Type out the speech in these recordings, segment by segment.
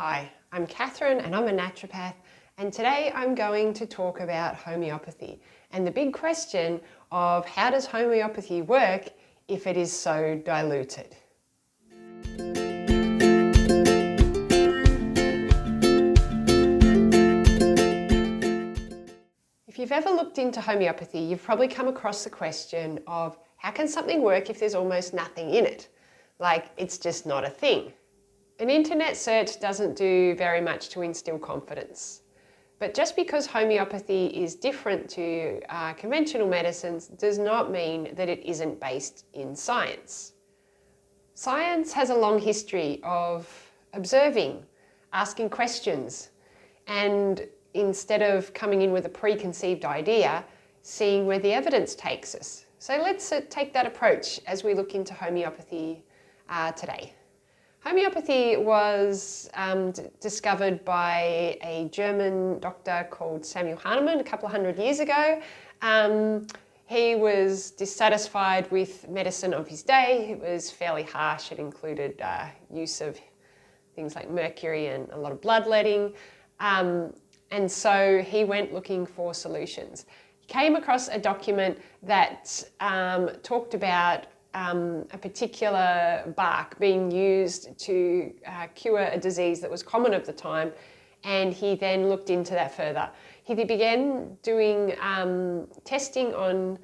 Hi, I'm Catherine and I'm a naturopath, and today I'm going to talk about homeopathy and the big question of how does homeopathy work if it is so diluted? If you've ever looked into homeopathy, you've probably come across the question of how can something work if there's almost nothing in it? Like it's just not a thing. An internet search doesn't do very much to instill confidence. But just because homeopathy is different to conventional medicines does not mean that it isn't based in science. Science has a long history of observing, asking questions, and instead of coming in with a preconceived idea, seeing where the evidence takes us. So let's take that approach as we look into homeopathy today. Homeopathy was discovered by a German doctor called Samuel Hahnemann a couple of hundred years ago. He was dissatisfied with medicine of his day. It was fairly harsh. It included use of things like mercury and a lot of bloodletting. And so he went looking for solutions. He came across a document that talked about a particular bark being used to cure a disease that was common at the time, and he then looked into that further. He began doing testing on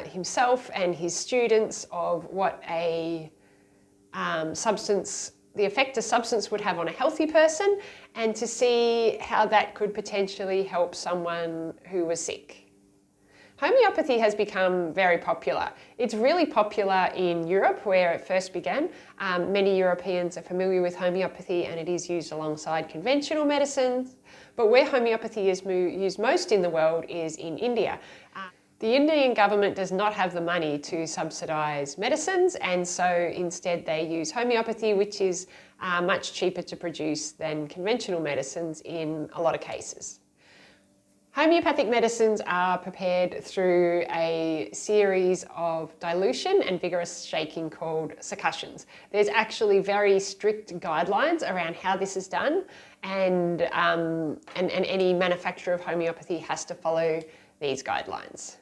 himself and his students of what a substance, the effect a substance would have on a healthy person, and to see how that could potentially help someone who was sick. Homeopathy has become very popular. It's really popular in Europe where it first began. Many Europeans are familiar with homeopathy and it is used alongside conventional medicines. But where homeopathy is used most in the world is in India. The Indian government does not have the money to subsidise medicines, and so instead they use homeopathy, which is much cheaper to produce than conventional medicines in a lot of cases. Homeopathic medicines are prepared through a series of dilution and vigorous shaking called succussions. There's actually very strict guidelines around how this is done, and any manufacturer of homeopathy has to follow these guidelines.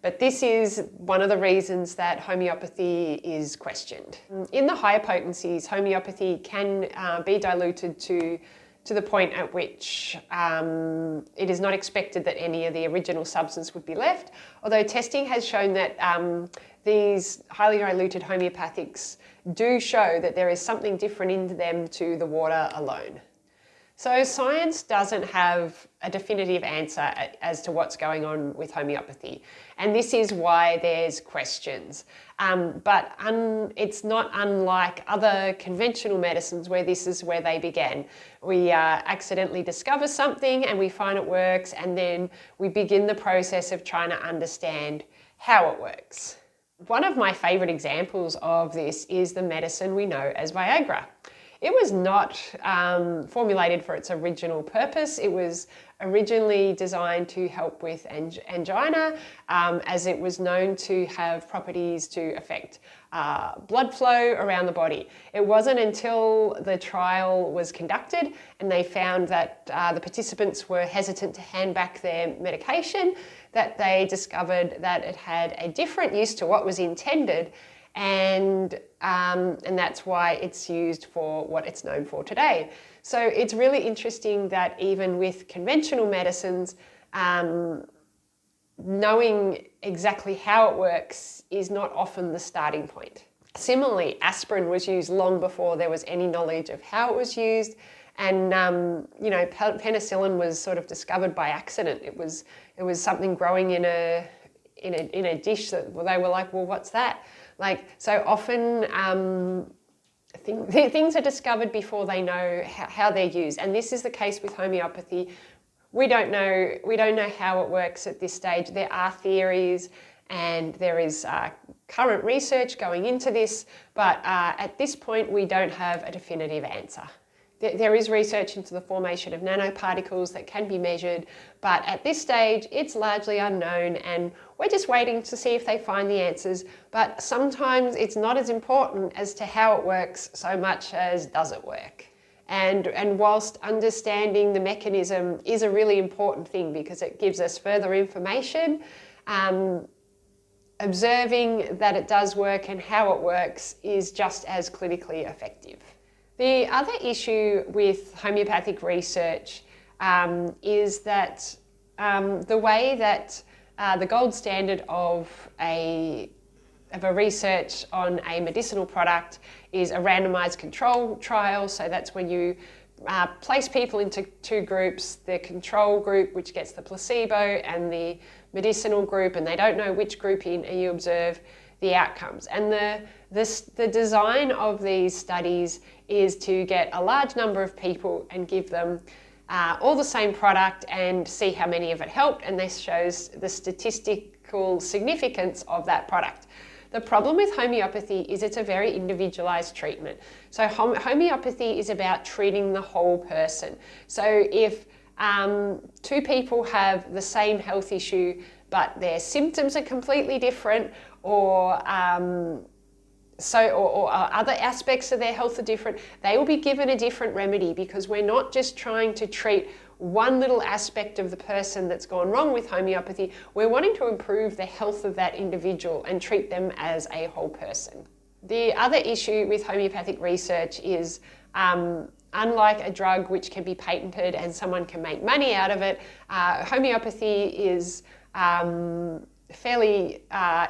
But this is one of the reasons that homeopathy is questioned. In the higher potencies, homeopathy can be diluted to the point at which it is not expected that any of the original substance would be left, although testing has shown that these highly diluted homeopathics do show that there is something different in them to the water alone. So science doesn't have a definitive answer as to what's going on with homeopathy, and this is why there's questions. But it's not unlike other conventional medicines where this is where they began. We accidentally discover something and we find it works, and then we begin the process of trying to understand how it works. One of my favourite examples of this is the medicine we know as Viagra. It was not formulated for its original purpose. It was originally designed to help with angina, as it was known to have properties to affect blood flow around the body. It wasn't until the trial was conducted and they found that the participants were hesitant to hand back their medication that they discovered that it had a different use to what was intended, and that's why it's used for what it's known for today. So it's really interesting that even with conventional medicines, knowing exactly how it works is not often the starting point. Similarly, aspirin was used long before there was any knowledge of how it was used, and penicillin was sort of discovered by accident. It was something growing in a dish that they were like, well, what's that? So often things are discovered before they know how they're used, and this is the case with homeopathy. We don't know how it works at this stage. There are theories and there is current research going into this, but at this point we don't have a definitive answer. There is research into the formation of nanoparticles that can be measured, but at this stage it's largely unknown and we're just waiting to see if they find the answers. But sometimes it's not as important as to how it works so much as does it work. And whilst understanding the mechanism is a really important thing because it gives us further information, observing that it does work and how it works is just as clinically effective. The other issue with homeopathic research is that the way that the gold standard of a research on a medicinal product is a randomized control trial. So that's when you place people into two groups, the control group, which gets the placebo, and the medicinal group, and they don't know which group in, and you observe the outcomes. And the design of these studies is to get a large number of people and give them all the same product and see how many of it helped, and this shows the statistical significance of that product. The problem with homeopathy is it's a very individualized treatment. So homeopathy is about treating the whole person. So if two people have the same health issue, but their symptoms are completely different, or other aspects of their health are different, they will be given a different remedy, because we're not just trying to treat one little aspect of the person that's gone wrong with homeopathy. We're wanting to improve the health of that individual and treat them as a whole person. The other issue with homeopathic research is unlike a drug which can be patented and someone can make money out of it, homeopathy is fairly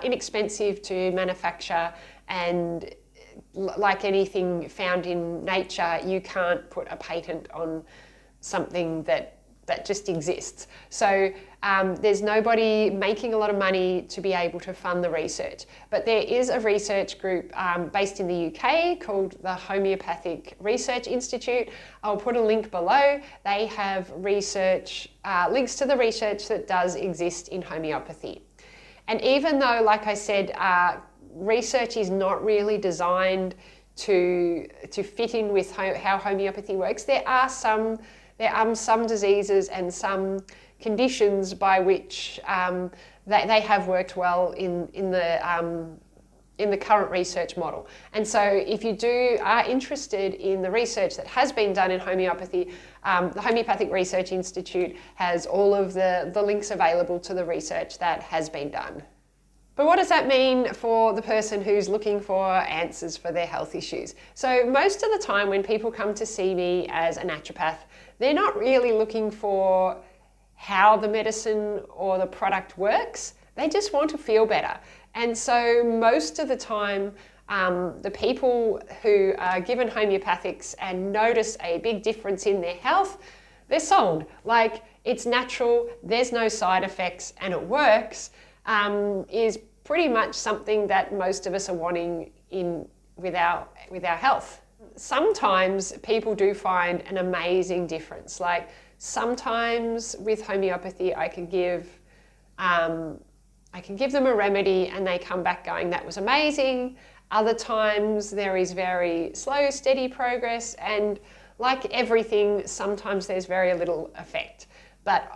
inexpensive to manufacture, and like anything found in nature, you can't put a patent on something that just exists. So there's nobody making a lot of money to be able to fund the research. But there is a research group based in the UK called the Homeopathic Research Institute. I'll put a link below. They have research, links to the research that does exist in homeopathy. And even though, like I said, research is not really designed to fit in with how homeopathy works, there are some diseases and some conditions by which they have worked well in the current research model. And so if you are interested in the research that has been done in homeopathy, the Homeopathic Research Institute has all of the links available to the research that has been done. But what does that mean for the person who's looking for answers for their health issues? So most of the time when people come to see me as a naturopath, they're not really looking for how the medicine or the product works. They just want to feel better. And so most of the time, the people who are given homeopathics and notice a big difference in their health, they're sold. Like, it's natural, there's no side effects, and it works, is pretty much something that most of us are wanting with our health. Sometimes people do find an amazing difference. Like, sometimes with homeopathy, I can give them a remedy and they come back going, that was amazing. Other times there is very slow, steady progress, and like everything, sometimes there's very little effect. But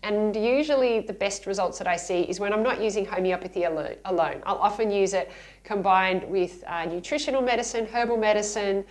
and usually the best results that I see is when I'm not using homeopathy alone. I'll often use it combined with nutritional medicine, herbal medicine,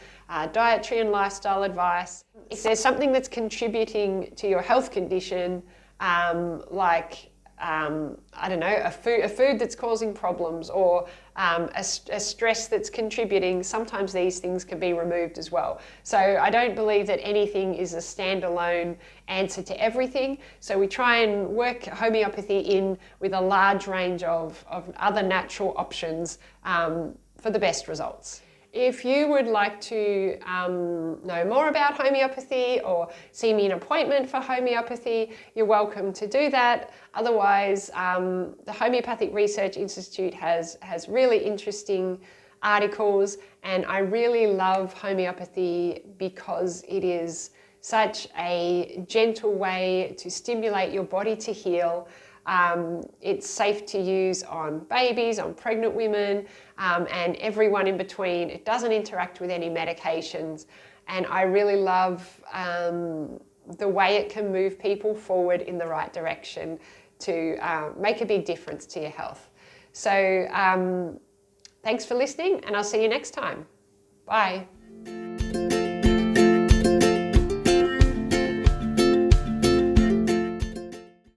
dietary and lifestyle advice. If there's something that's contributing to your health condition, like I don't know, a food that's causing problems, or a stress that's contributing, sometimes these things can be removed as well. So I don't believe that anything is a standalone answer to everything. So we try and work homeopathy in with a large range of other natural options for the best results. If you would like to know more about homeopathy or see me an appointment for homeopathy, you're welcome to do that. Otherwise, the Homeopathic Research Institute has really interesting articles, and I really love homeopathy because it is such a gentle way to stimulate your body to heal. It's safe to use on babies, on pregnant women, and everyone in between. It doesn't interact with any medications, and I really love the way it can move people forward in the right direction to make a big difference to your health. So thanks for listening, and I'll see you next time. Bye.